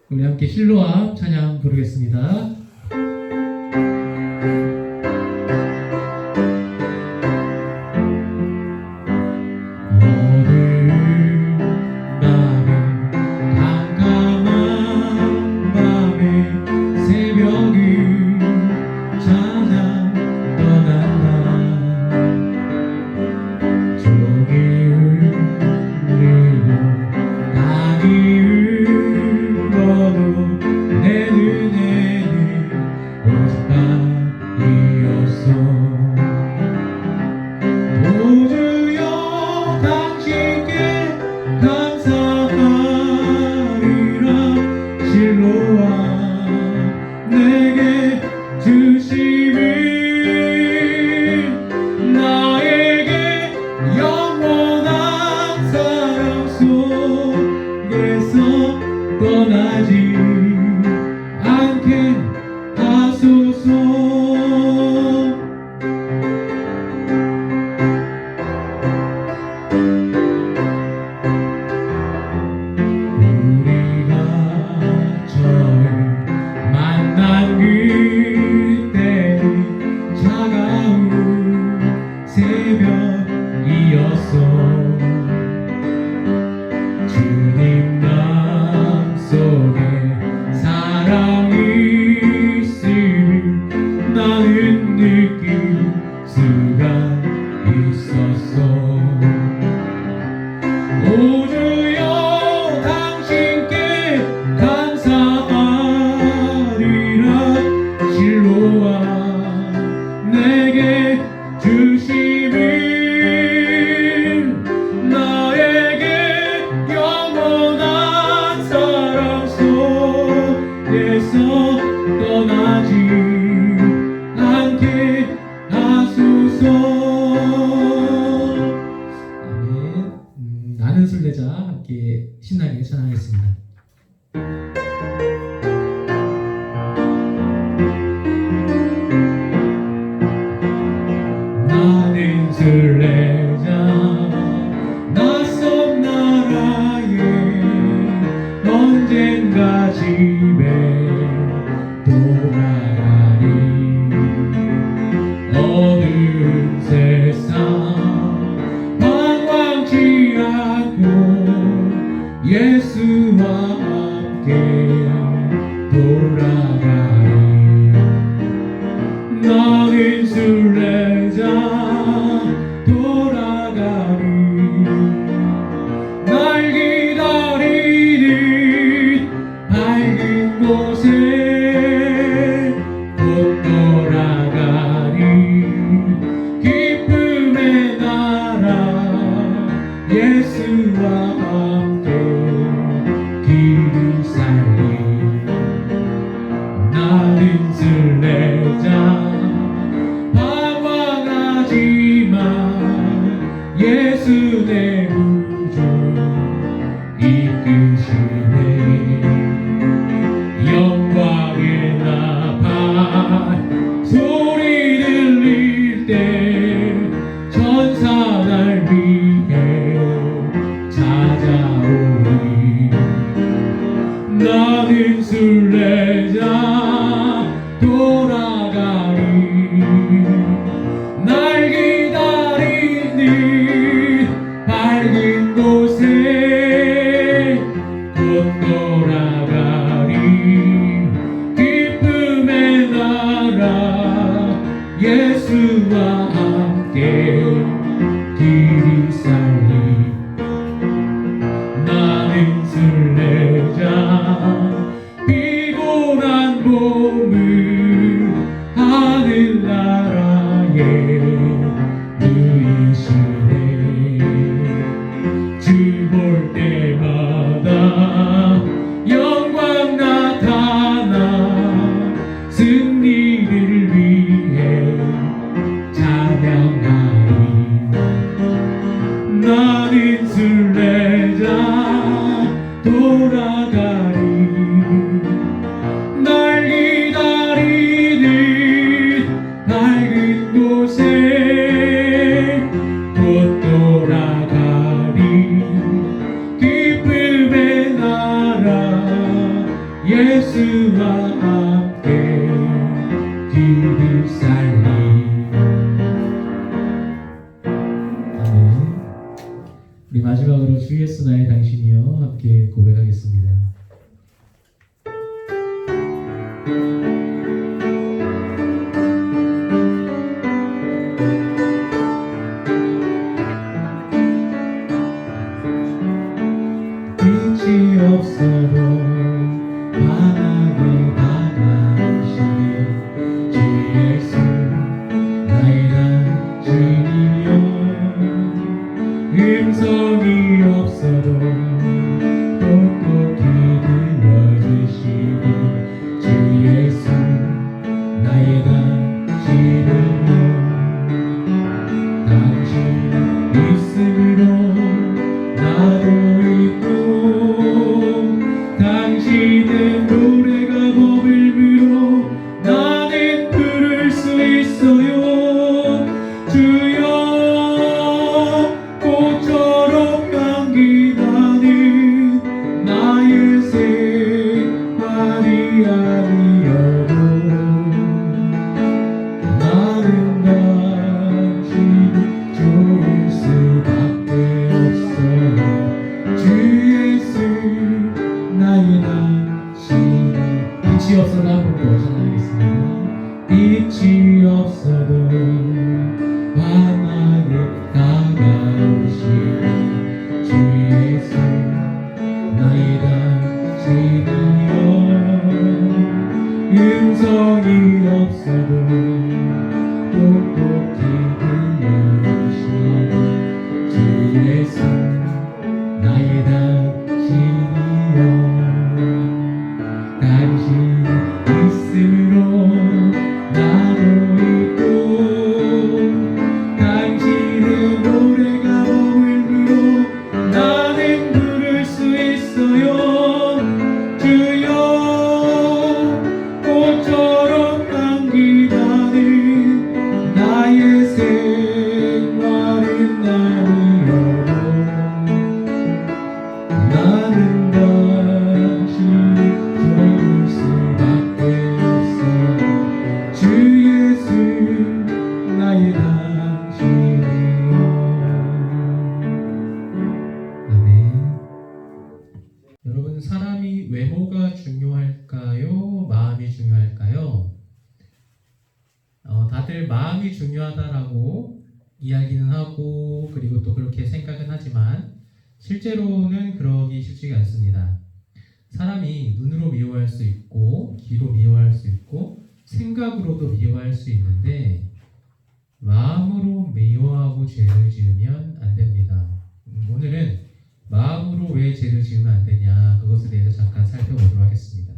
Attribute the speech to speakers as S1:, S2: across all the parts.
S1: 우리 함께 실로암 찬양 부르겠습니다. 나는 순례자 함께 신나게 찬양하겠습니다. 나는 순례자 낯선 나라에 언젠가 집에 돌아가리. 어두운 세상 예수와 함께 돌아가리. 나는 순례자 돌아가리. 날 기다리는 밝은 곳에 곧 돌아가리. 기쁨의 나라 예수와 함께 길을 살리. 나는 순례자 방황하지만 예수 내 구주 이끄시네. 영광의 나팔 소리 들릴 때 천사 날 위해 찾아오리. 나는 순례자 돌아가리. 날 기다리는 밝은 곳에 곧 돌아가리. 기쁨의 나라 예수와 함께 길이 살리. 나는 순례자 피곤한 몸을 하늘나라에 누이시네. 주 볼 때마다 영광 나타나 승리를 위해 잘 예수와 함께 길을 살리. 아멘. 우리 마지막으로 주 예수 나의 당신이여 함께 고백하겠습니다. 빛이 없어도 환하게 다가오시네 주 예수 나의 당신이여. 음성이 없어도 똑똑히 들려주시네 주 예수 나의 당신이여. 당신 있음으로 나도 있고 당신은 노래가 머물므로 나는 부를 수 있어요. 주여 꽃처럼 향기 나는 나의 생활이 아니어도 나는 당신 좋을 수밖에 없어요. 주 예수 나의 당신. 빛이 없어도 한번 더 찬양하겠습니다. 빛이 없어도 환하게 다가오시네 주 예수 나의 당신이여. 음성이 없어도 똑똑히 들려주시네 주 예수 나의 당신이여. 당신 있음으로 나도 있고 당신의 노래가 머물므로 나는 부를 수 있어요. 주여 꽃처럼 향기 나는 나의 생활은 아니어도 나는 당신 좋을 수밖에 없어. 주 예수 나의 당신이여. 아멘. 여러분, 사람이 외모가 중요할까요? 마음이 중요할까요? 다들 마음이 중요하다라고 이야기는 하고 그리고 또 그렇게 생각은 하지만 실제로는 그러기 쉽지가 않습니다. 사람이 눈으로 미워할 수 있고 귀로 미워할 수 있고 생각으로도 미워할 수 있는데 마음으로 미워하고 죄를 지으면 안 됩니다. 오늘은 마음으로 왜 죄를 지으면 안 되냐, 그것에 대해서 잠깐 살펴보도록 하겠습니다.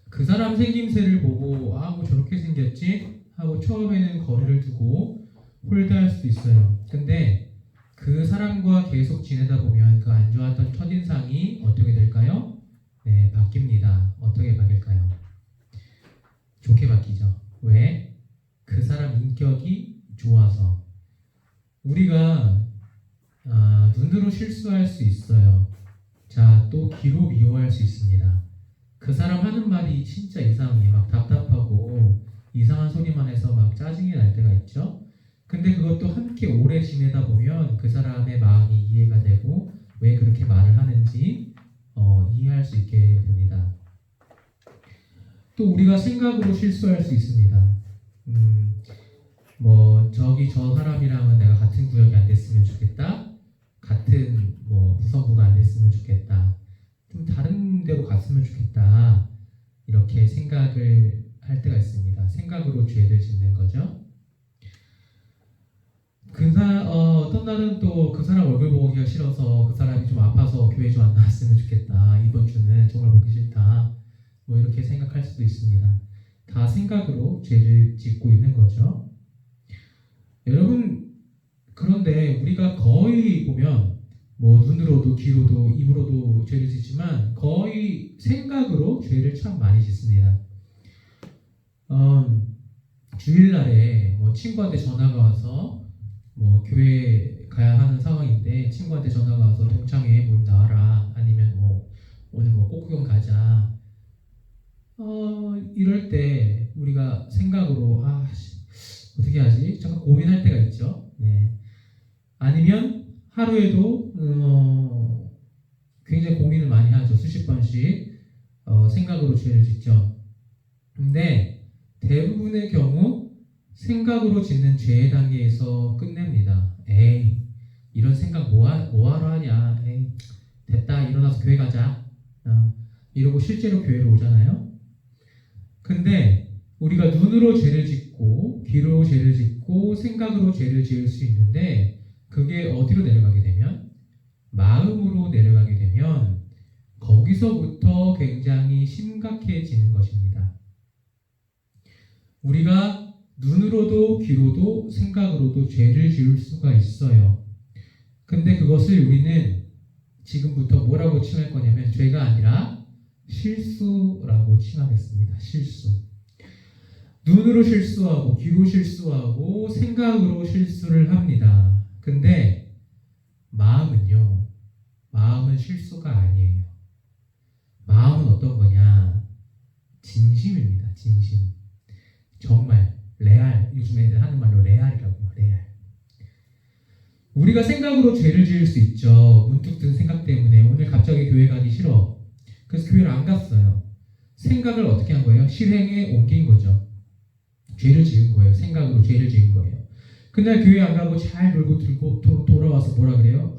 S1: 그 사람 생김새를 보고 뭐 저렇게 생겼지? 하고 처음에는 거리를 두고 홀대할 수도 있어요. 근데 그 사람과 계속 지내다 보면 그 안 좋았던 첫인상이 어떻게 될까요? 네, 바뀝니다. 어떻게 바뀔까요? 좋게 바뀌죠. 왜? 그 사람 인격이 좋아서. 우리가 눈으로 실수할 수 있어요. 자, 또 귀로 미워할 수 있습니다. 그 사람 하는 말이 진짜 이상해. 막 답답하고 이상한 소리만 해서 막 짜증이 날 때가 있죠. 근데 그것도 함께 오래 지내다 보면 그 사람의 마음이 이해가 되고 왜 그렇게 말을 하는지 이해할 수 있게 됩니다. 또 우리가 생각으로 실수할 수 있습니다. 저 사람이랑은 내가 같은 구역이 안 됐으면 좋겠다. 같은 부서부가 안 됐으면 좋겠다. 좀 다른 데로 갔으면 좋겠다. 이렇게 생각을 할 때가 있습니다. 생각으로 죄를 짓는 거죠. 어떤 날은 또 그 사람 얼굴 보기가 싫어서 그 사람이 좀 아파서 교회 좀 안 나왔으면 좋겠다. 이번 주는 정말 보기 싫다. 이렇게 생각할 수도 있습니다. 다 생각으로 죄를 짓고 있는 거죠. 여러분, 그런데 우리가 거의 보면 눈으로도 귀로도 입으로도 죄를 짓지만 거의 생각으로 죄를 참 많이 짓습니다. 주일날에 친구한테 전화가 와서 교회 가야 하는 상황인데 친구한테 전화가 와서 동창회 모임 나와라, 아니면 오늘 뭐 꽃구경 가자. 이럴 때 우리가 생각으로 어떻게 하지? 잠깐 고민할 때가 있죠. 네. 아니면 하루에도 굉장히 고민을 많이 하죠. 수십 번씩 생각으로 죄를 짓죠. 근데 대부분의 경우 생각으로 짓는 죄의 단계에서 끝냅니다. 에이, 이런 생각 뭐하러 하냐. 에이, 됐다, 일어나서 교회 가자. 이러고 실제로 교회로 오잖아요. 근데 우리가 눈으로 죄를 짓고 귀로 죄를 짓고 생각으로 죄를 지을 수 있는데 그게 어디로 내려가게 되면 마음으로 내려가게 되면 거기서부터 굉장히 심각해지는 것입니다. 우리가 눈으로도 귀로도 생각으로도 죄를 지을 수가 있어요. 근데 그것을 우리는 지금부터 뭐라고 칭할 거냐면 죄가 아니라 실수라고 칭하겠습니다. 실수. 눈으로 실수하고 귀로 실수하고 생각으로 실수를 합니다. 근데 마음은요. 마음은 실수가 아니에요. 마음은 어떤 거냐? 진심입니다. 진심. 정말 레알. 요즘 애들 하는 말로 레알이라고 해요. 레알. 우리가 생각으로 죄를 지을 수 있죠. 문득 든 생각 때문에 오늘 갑자기 교회 가기 싫어. 그래서 교회를 안 갔어요. 생각을 어떻게 한 거예요? 실행에 옮긴 거죠. 죄를 지은 거예요. 생각으로 죄를 지은 거예요. 그날 교회 안 가고 잘 놀고 들고 돌아와서 뭐라 그래요?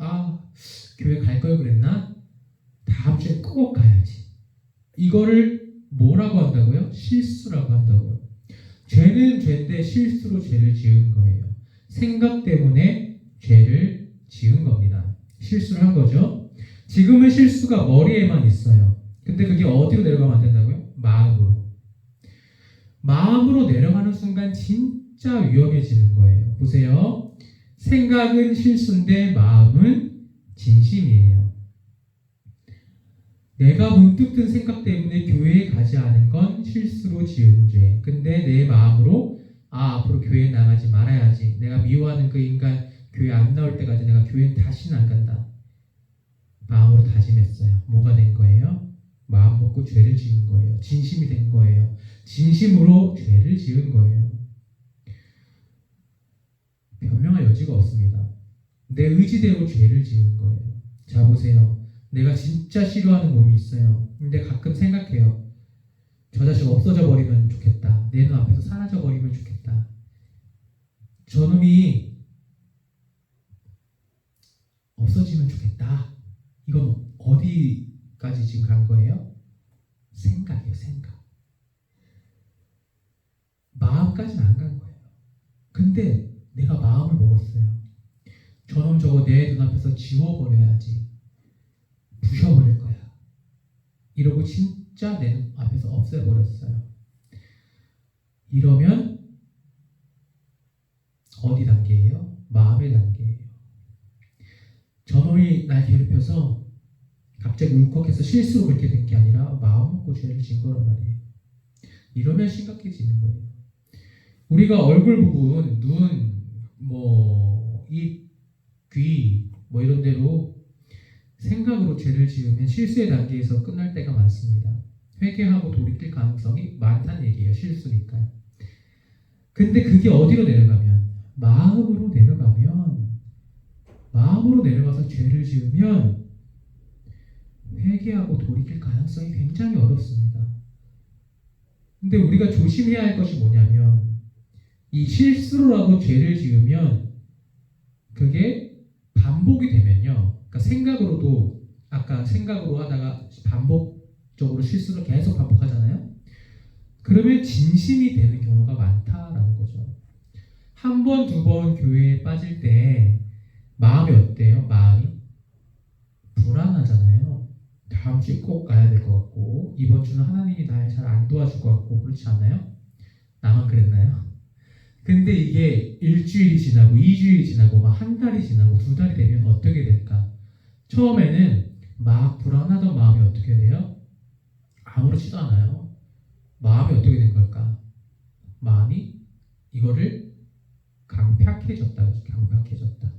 S1: 교회 갈 걸 그랬나? 다음 주에 꼭 가야지. 이거를 뭐라고 한다고요? 실수라고 한다고요. 죄는 죄인데 실수로 죄를 지은 거예요. 생각 때문에 죄를 지은 겁니다. 실수를 한 거죠. 지금은 실수가 머리에만 있어요. 근데 그게 어디로 내려가면 안 된다고요? 마음으로. 마음으로 내려가는 순간 진짜 위험해지는 거예요. 보세요. 생각은 실수인데 마음은 진심이에요. 내가 문득 든 생각 때문에 교회에 가지 않은 건 실수로 지은 죄. 근데 내 마음으로 앞으로 교회에 나가지 말아야지. 내가 미워하는 그 인간 교회 안 나올 때까지 내가 교회는 다시는 안 간다. 마음으로 다짐했어요. 뭐가 된 거예요? 마음 먹고 죄를 지은 거예요. 진심이 된 거예요. 진심으로 죄를 지은 거예요. 변명할 여지가 없습니다. 내 의지대로 죄를 지은 거예요. 자, 보세요. 내가 진짜 싫어하는 놈이 있어요. 근데 가끔 생각해요. 저 자식 없어져 버리면 좋겠다. 내 눈앞에서 사라져 버리면 좋겠다. 저놈이 없어지면 좋겠다. 이건 어디까지 지금 간 거예요? 생각이에요. 생각. 마음까지는 안 간 거예요. 근데 내가 마음을 먹었어요. 저놈 저거 내 눈앞에서 지워버려야지. 부셔버릴 거야. 이러고 진짜 내 눈앞에서 없애버렸어요. 이러면 어디 단계예요? 마음의 단계예요. 저놈이 날 괴롭혀서 갑자기 울컥해서 실수로 그렇게 된 게 아니라 마음 먹고 죄를 지은 거란 말이에요. 이러면 심각해지는 거예요. 우리가 얼굴 부분, 눈, 입, 귀, 이런 데로 생각으로 죄를 지으면 실수의 단계에서 끝날 때가 많습니다. 회개하고 돌이킬 가능성이 많다는 얘기예요. 실수니까요. 근데 그게 어디로 내려가면? 마음으로 내려가서 죄를 지으면 회개하고 돌이킬 가능성이 굉장히 어렵습니다. 근데 우리가 조심해야 할 것이 뭐냐면 이 실수로라도 죄를 지으면 그게 반복이 되면요. 그러니까 생각으로도 아까 생각으로 하다가 반복적으로 실수를 계속 반복하잖아요. 그러면 진심이 되는 경우가 많다라는 거죠. 한 번, 두 번 교회에 빠질 때 마음이 어때요? 마음이 불안하잖아요. 다음 주에 꼭 가야 될 것 같고 이번 주는 하나님이 날 잘 안 도와줄 것 같고 그렇지 않나요? 나만 그랬나요? 근데 이게 일주일이 지나고 2주일이 지나고 막 한 달이 지나고 2달이 되면 어떻게 될까? 처음에는 막 불안하던 마음이 어떻게 돼요? 아무렇지도 않아요. 마음이 어떻게 된 걸까? 마음이 이거를 강팍해졌다. 강팍해졌다.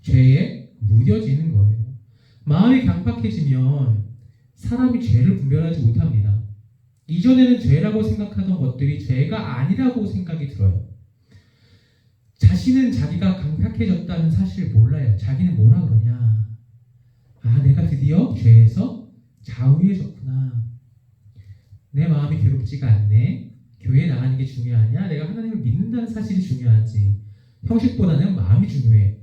S1: 죄에 무뎌지는 거예요. 마음이 강팍해지면 사람이 죄를 분별하지 못합니다. 이전에는 죄라고 생각하던 것들이 죄가 아니라고 생각이 들어요. 자신은 자기가 강팍해졌다는 사실을 몰라요. 자기는 뭐라 그러냐? 아, 내가 드디어 죄에서 자유해졌구나. 내 마음이 괴롭지가 않네. 교회에 나가는 게 중요하냐? 내가 하나님을 믿는다는 사실이 중요하지. 형식보다는 마음이 중요해.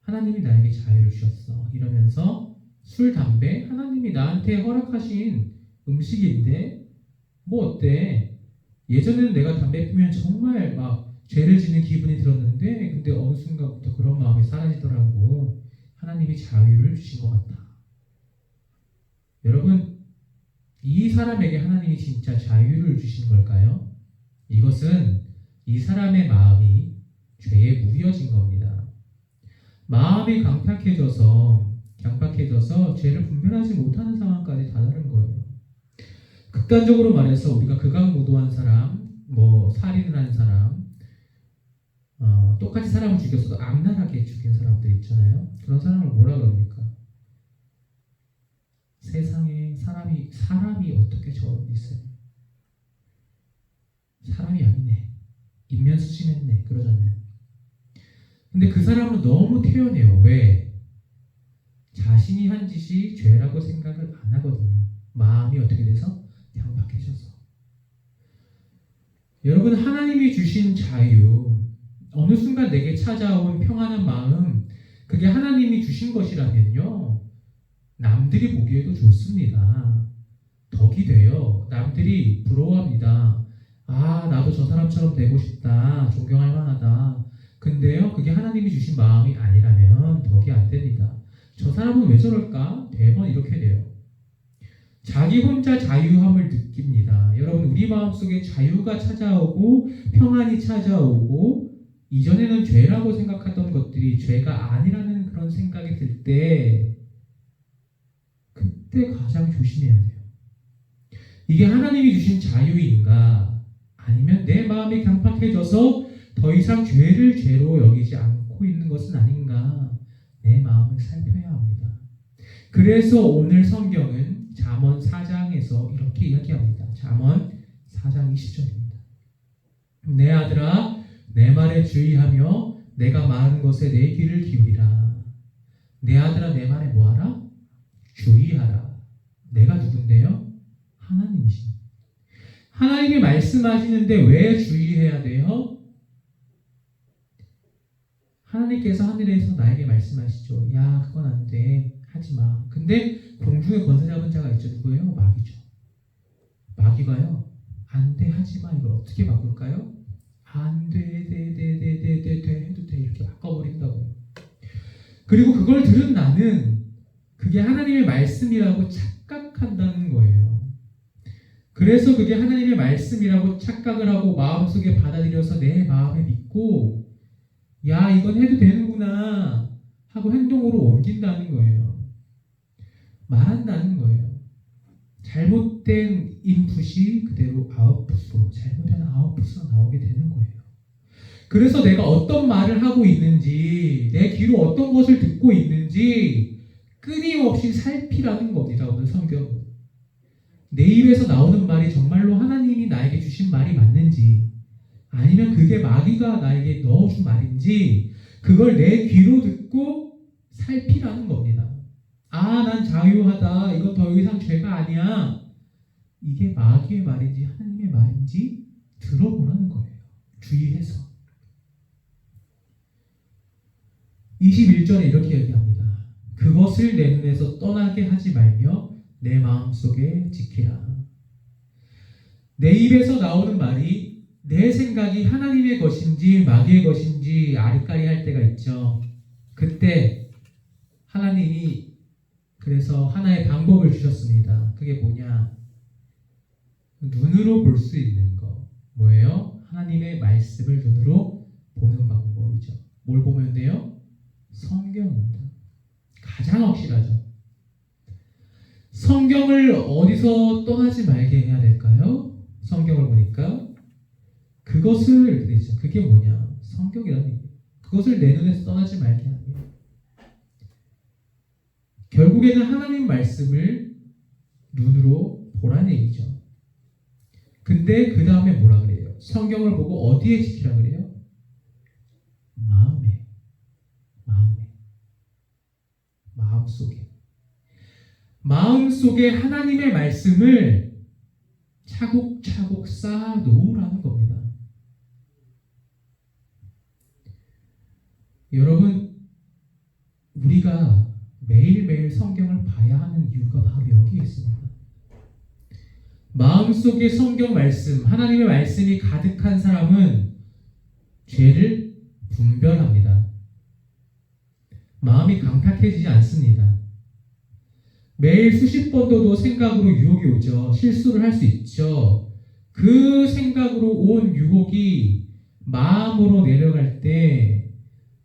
S1: 하나님이 나에게 자유를 주셨어. 이러면서 술, 담배, 하나님이 나한테 허락하신 음식인데 뭐 어때? 예전에는 내가 담배 피우면 정말 막 죄를 짓는 기분이 들었는데 근데 어느 순간부터 그런 마음이 사라지더라고. 하나님이 자유를 주신 것 같다. 여러분, 이 사람에게 하나님이 진짜 자유를 주신 걸까요? 이것은 이 사람의 마음이 죄에 무뎌진 겁니다. 마음이 강팍해져서 죄를 분별하지 못하는 상황까지 다다른 거예요. 극단적으로 말해서 우리가 극악무도한 사람, 살인을 한 사람, 똑같이 사람을 죽였어도 악랄하게 죽인 사람들 있잖아요. 그런 사람을 뭐라 그럽니까? 세상에 사람이 어떻게 저런 있어요? 사람이 아니네. 인면수심했네. 그러잖아요. 근데 그 사람은 너무 태연해요. 왜? 자신이 한 짓이 죄라고 생각을 안 하거든요. 마음이 어떻게 돼서? 강팍해져서. 여러분, 하나님이 주신 자유, 어느 순간 내게 찾아온 평안한 마음, 그게 하나님이 주신 것이라면요, 남들이 보기에도 좋습니다. 덕이 돼요. 남들이 부러워합니다. 아, 나도 저 사람처럼 되고 싶다. 존경할 만하다. 근데요, 그게 하나님이 주신 마음이 아니라면 덕이 안 됩니다. 저 사람은 왜 저럴까? 매번 이렇게 돼요. 자기 혼자 자유함을 느낍니다. 여러분, 우리 마음속에 자유가 찾아오고 평안이 찾아오고 이전에는 죄라고 생각하던 것들이 죄가 아니라는 그런 생각이 들 때 그때 가장 조심해야 돼요. 이게 하나님이 주신 자유인가? 아니면 내 마음이 강팍해져서 더 이상 죄를 죄로 여기지 않고 있는 것은 아닌가? 내 마음을 살펴야 합니다. 그래서 오늘 성경은 잠언 4장에서 이렇게 이야기합니다. 잠언 4장 20절입니다. 내 아들아, 내 말에 주의하며 내가 말하는 것에 내 귀를 기울이라. 내 아들아, 내 말에 뭐하라? 주의하라. 내가 누군데요? 하나님이신. 하나님이 말씀하시는데 왜 주의해야 돼요? 하나님께서 하늘에서 나에게 말씀하시죠. 야, 그건 안 돼. 하지 마. 근데 공중에 권세 잡은 자가 있죠. 누구예요? 마귀죠. 마귀가요. 안 돼. 하지 마. 이걸 어떻게 바꿀까요? 안 돼. 해도 돼. 이렇게 바꿔버린다고요. 그리고 그걸 들은 나는 그게 하나님의 말씀이라고 착각한다는 거예요. 그래서 그게 하나님의 말씀이라고 착각을 하고 마음속에 받아들여서 내 마음에 믿고 야, 이건 해도 되는구나 하고 행동으로 옮긴다는 거예요. 말한다는 거예요. 잘못된 인풋이 그대로 아웃풋으로, 잘못된 아웃풋으로 나오게 되는 거예요. 그래서 내가 어떤 말을 하고 있는지, 내 귀로 어떤 것을 듣고 있는지 끊임없이 살피라는 겁니다. 오늘 성경은. 내 입에서 나오는 말이 정말로 하나님이 나에게 주신 말이 맞는지, 아니면 그게 마귀가 나에게 넣어준 말인지, 그걸 내 귀로 듣고 살피라는 겁니다. 아, 난 자유하다. 이건 더 이상 죄가 아니야. 이게 마귀의 말인지 하나님의 말인지 들어보라는 거예요. 주의해서. 21절에 이렇게 얘기합니다. 그것을 내 눈에서 떠나게 하지 말며 내 마음속에 지키라. 내 입에서 나오는 말이 내 생각이 하나님의 것인지 마귀의 것인지 아리까리 할 때가 있죠. 그때 하나님이 그래서 하나의 방법을 주셨습니다. 그게 뭐냐? 눈으로 볼 수 있는 거. 뭐예요? 하나님의 말씀을 눈으로 보는 방법이죠. 뭘 보면 돼요? 성경입니다. 가장 확실하죠. 성경을 어디서 떠나지 말게 해야 될까요? 성경을 보니까 그것을 이렇게 되죠. 그게 뭐냐? 성경이라는 얘기예요. 그것을 내 눈에서 떠나지 말게 하는 거예요. 결국에는 하나님 말씀을 눈으로 보라는 얘기죠. 근데 그 다음에 뭐라 그래요? 성경을 보고 어디에 지키라 그래요? 마음에. 마음속에 하나님의 말씀을 차곡차곡 쌓아 놓으라는 겁니다. 여러분, 우리가 매일매일 성경을 봐야 하는 이유가 바로 여기에 있습니다. 마음속에 성경 말씀, 하나님의 말씀이 가득한 사람은 죄를 분별합니다. 마음이 강팍해지지 않습니다. 매일 수십 번도도 생각으로 유혹이 오죠. 실수를 할 수 있죠. 그 생각으로 온 유혹이 마음으로 내려갈 때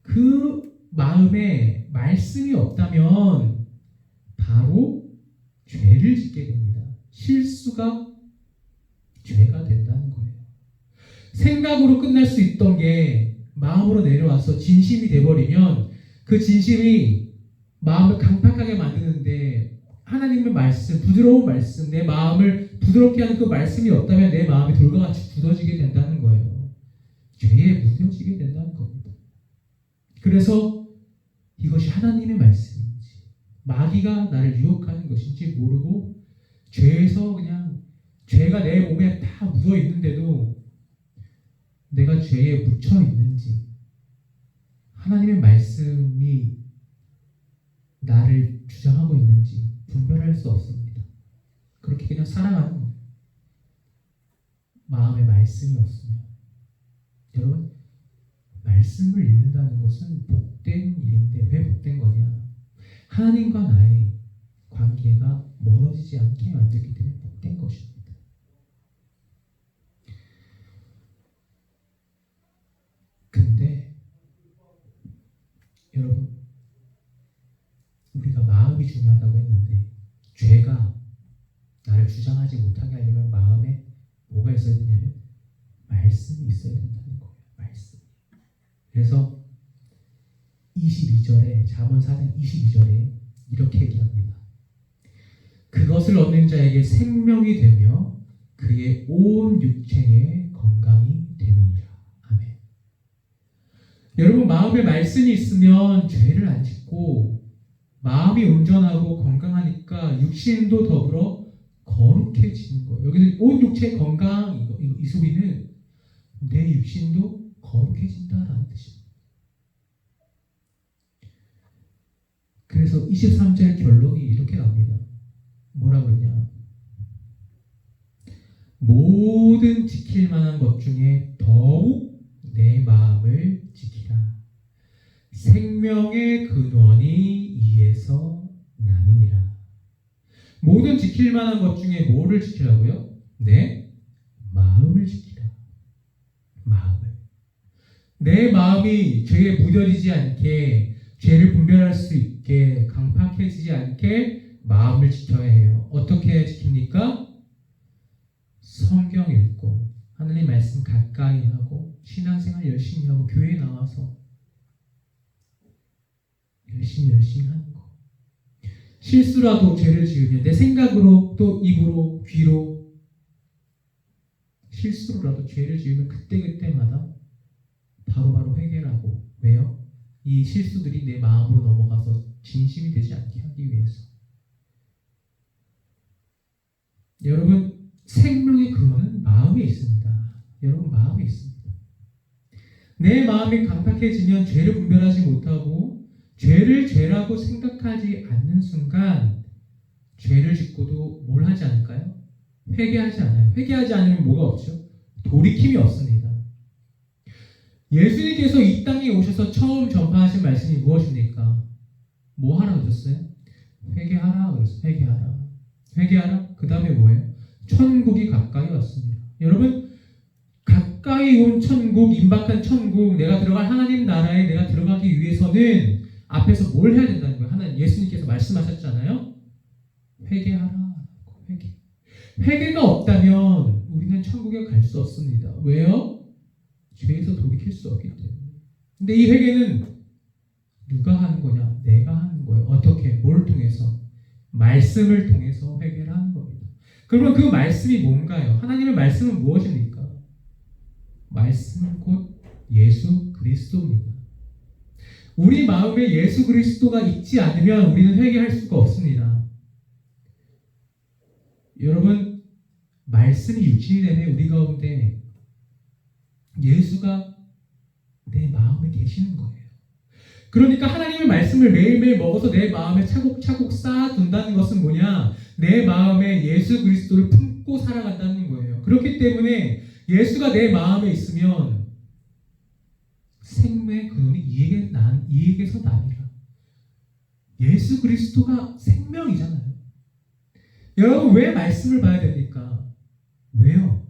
S1: 그 마음에 말씀이 없다면 바로 죄를 짓게 됩니다. 실수가 죄가 된다는 거예요. 생각으로 끝날 수 있던 게 마음으로 내려와서 진심이 돼버리면 그 진심이 마음을 강팍하게 만드는데 하나님의 말씀, 부드러운 말씀, 내 마음을 부드럽게 하는 그 말씀이 없다면 내 마음이 돌과 같이 굳어지게 된다는 거예요. 죄에 무뎌지게 된다는 겁니다. 그래서 이것이 하나님의 말씀인지 마귀가 나를 유혹하는 것인지 모르고 죄에서 그냥 죄가 내 몸에 다 묻어 있는데도 내가 죄에 묻혀 있는지 하나님의 말씀이 나를 주장하고 있는지 분별할 수 없습니다. 그렇게 그냥 살아가는 거예요. 마음에 말씀이 없으면. 여러분, 말씀을 읽는다는 것은 복된 일인데 왜 복된 거냐? 하나님과 나의 관계가 멀어지지 않게 만들기 때문에 복된 것입니다. 근데 여러분, 우리가 마음이 중요하다고 했는데 죄가 나를 주장하지 못하게 하려면 마음에 뭐가 있어야 되냐면 말씀이 있어야 된다는 거예요. 말씀. 그래서 22절에 잠언 4장 22절에 이렇게 얘기합니다. 그것을 얻는 자에게 생명이 되며 그의 온 육체에 건강이 됨이니라. 아멘. 여러분, 마음에 말씀이 있으면 죄를 안 짓고 마음이 온전하고 건강하니까 육신도 더불어 거룩해지는 거예요. 여기서 온 육체의 건강, 이 소리는 내 육신도 거룩해진다라는 뜻입니다. 그래서 23절 결론이 이렇게 나옵니다. 뭐라 그러냐? 모든 지킬 만한 것 중에 더욱 내 마음을 지키라. 생명의 근원이 이에서 남이니라. 모든 지킬 만한 것 중에 뭐를 지키라고요? 내 마음을 지키라. 마음을. 내 마음이 죄에 무뎌지지 않게, 죄를 분별할 수 있게, 강팍해지지 않게 마음을 지켜야 해요. 어떻게 지킵니까? 성경 읽고 하나님 말씀 가까이 하고 신앙생활 열심히 하고 교회에 나와서 열심히 하는 거. 실수라도 죄를 지으면 내 생각으로 또 입으로 귀로 실수로라도 죄를 지으면 그때그때마다 바로바로 회개를 하고. 왜요? 이 실수들이 내 마음으로 넘어가서 진심이 되지 않게 하기 위해서. 여러분, 생명의 근원은 마음에 있습니다. 여러분, 마음에 있습니다. 내 마음이 강팍해지면 죄를 분별하지 못하고 죄를 죄라고 생각하지 않는 순간 죄를 짓고도 뭘 하지 않을까요? 회개하지 않아요. 회개하지 않으면 뭐가 없죠? 돌이킴이 없습니다. 예수님께서 이 땅에 오셔서 처음 전파하신 말씀이 무엇입니까? 뭐 하라 그러셨어요? 회개하라 그랬어요. 회개하라. 그 다음에 뭐예요? 천국이 가까이 왔습니다. 여러분, 가까이 온 천국, 임박한 천국, 내가 들어갈 하나님 나라에 내가 들어가기 위해서는 앞에서 뭘 해야 된다는 거예요? 하나님, 예수님께서 말씀하셨잖아요. 회개하라. 회개가 없다면 우리는 천국에 갈 수 없습니다. 왜요? 죄에서 돌이킬 수 없기 때문에. 근데 이 회개는 누가 하는 거냐? 내가 하는 거예요. 어떻게? 뭘 통해서? 말씀을 통해서 회개를 하는 겁니다. 그러면 그 말씀이 뭔가요? 하나님의 말씀은 무엇입니까? 말씀은 곧 예수 그리스도입니다. 우리 마음에 예수 그리스도가 있지 않으면 우리는 회개할 수가 없습니다. 여러분, 말씀이 육신이 되네 우리 가운데 예수가 내 마음에 계시는 거예요. 그러니까 하나님의 말씀을 매일매일 먹어서 내 마음에 차곡차곡 쌓아둔다는 것은 뭐냐? 내 마음에 예수 그리스도를 품고 살아간다는 거예요. 그렇기 때문에 예수가 내 마음에 있으면 생명의 근원이 이에게서 나니라. 예수 그리스도가 생명이잖아요. 여러분, 왜 말씀을 봐야 됩니까? 왜요?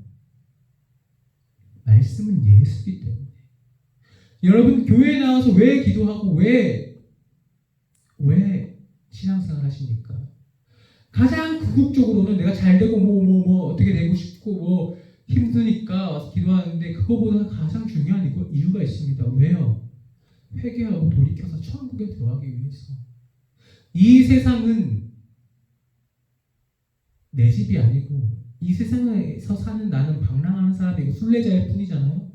S1: 말씀은 예수이기 때문에. 여러분, 교회에 나와서 왜 기도하고 왜 신앙생활 하십니까? 가장 궁극적으로는 내가 잘 되고 어떻게 되고 싶고 힘드니까 와서 기도하는데, 그거보다 가장 중요한 이유가 있습니다. 왜요? 회개하고 돌이켜서 천국에 들어가기 위해서. 이 세상은 내 집이 아니고 이 세상에서 사는 나는 방랑하는 사람이고 순례자일 뿐이잖아요.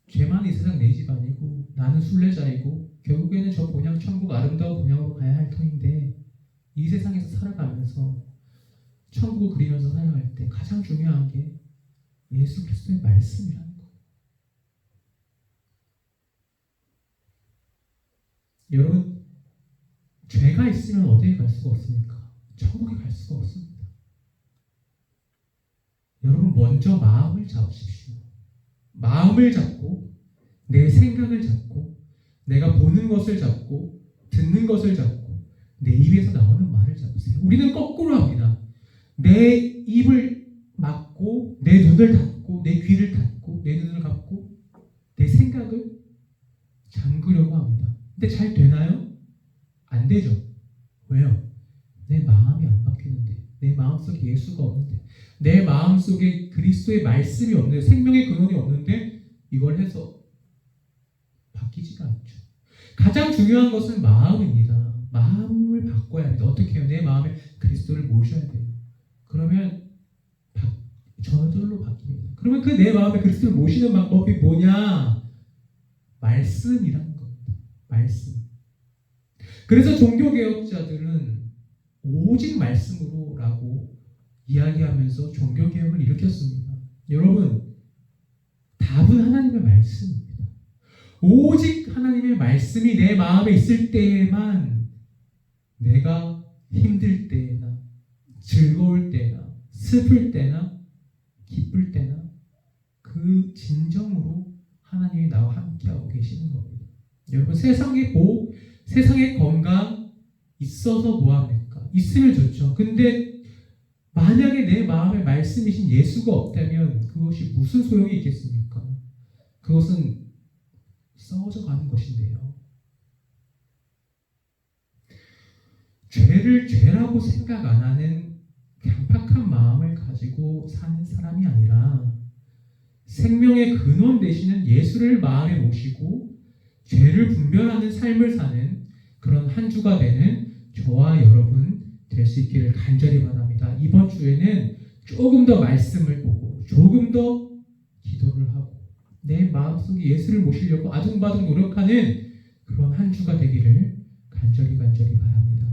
S1: 죄만 이 세상 내 집 아니고 나는 순례자이고 결국에는 저 본향 천국 아름다운 본향으로 가야 할 터인데, 이 세상에서 살아가면서 천국을 그리면서 살아갈 때 가장 중요한 게 예수 그리스도의 말씀이라는 거예요. 여러분, 죄가 있으면 어디에 갈 수가 없습니까? 천국에 갈 수가 없습니다. 여러분, 먼저 마음을 잡으십시오. 마음을 잡고 내 생각을 잡고 내가 보는 것을 잡고 듣는 것을 잡고 내 입에서 나오는 말을 잡으세요. 우리는 거꾸로 합니다. 내 입을 막고 내 눈을 닫고 내 귀를 닫고 내 눈을 감고 내 생각을 잠그려고 합니다. 근데 잘 되나요? 안 되죠. 왜요? 내 마음이 안 바뀌는데, 내 마음속에 예수가 없는데, 내 마음속에 그리스도의 말씀이 없는데, 생명의 근원이 없는데 이걸 해서 바뀌지가 않죠. 가장 중요한 것은 마음입니다. 마음을 바꿔야 합니다. 어떻게 해요? 내 마음에 그리스도를 모셔야 돼요. 그러면 저절로 바뀝니다. 그러면 그 내 마음에 그리스도를 모시는 방법이 뭐냐? 말씀이라는 겁니다. 말씀. 그래서 종교개혁자들은 오직 말씀으로라고 이야기하면서 종교개혁을 일으켰습니다. 여러분, 답은 하나님의 말씀입니다. 오직 하나님의 말씀이 내 마음에 있을 때에만 내가 힘들 때나 즐거울 때나 슬플 때나 기쁠 때나 그 진정으로 하나님이 나와 함께하고 계시는 겁니다. 여러분, 세상의 복, 세상의 건강 있어서 뭐합니까? 있으면 좋죠. 근데 만약에 내 마음에 말씀이신 예수가 없다면 그것이 무슨 소용이 있겠습니까? 그것은 썩어져 가는 것인데요. 죄를 죄라고 생각 안 하는 강팍한 마음을 가지고 사는 사람이 아니라 생명의 근원 되시는 예수를 마음에 모시고 죄를 분별하는 삶을 사는 그런 한 주가 되는 저와 여러분 될 수 있기를 간절히 바랍니다. 이번 주에는 조금 더 말씀을 보고 조금 더 기도를 하고 내 마음속에 예수를 모시려고 아둥바둥 노력하는 그런 한 주가 되기를 간절히 바랍니다.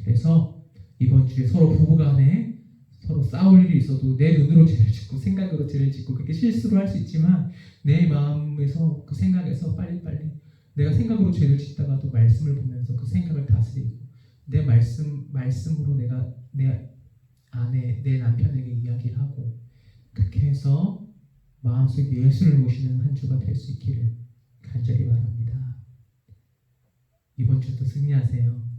S1: 그래서 이번 주에 서로 부부간에 서로 싸울 일이 있어도 내 눈으로 죄를 짓고 생각으로 죄를 짓고 그렇게 실수를 할 수 있지만 내 마음에서 그 생각에서 빨리빨리 내가 생각으로 죄를 짓다가도 말씀을 보면서 그 생각을 다스리고 내 말씀으로 내가 내 아내, 내 남편에게 이야기를 하고 그렇게 해서 마음속에 예수를 모시는 한 주가 될 수 있기를 간절히 바랍니다. 이번 주도 승리하세요.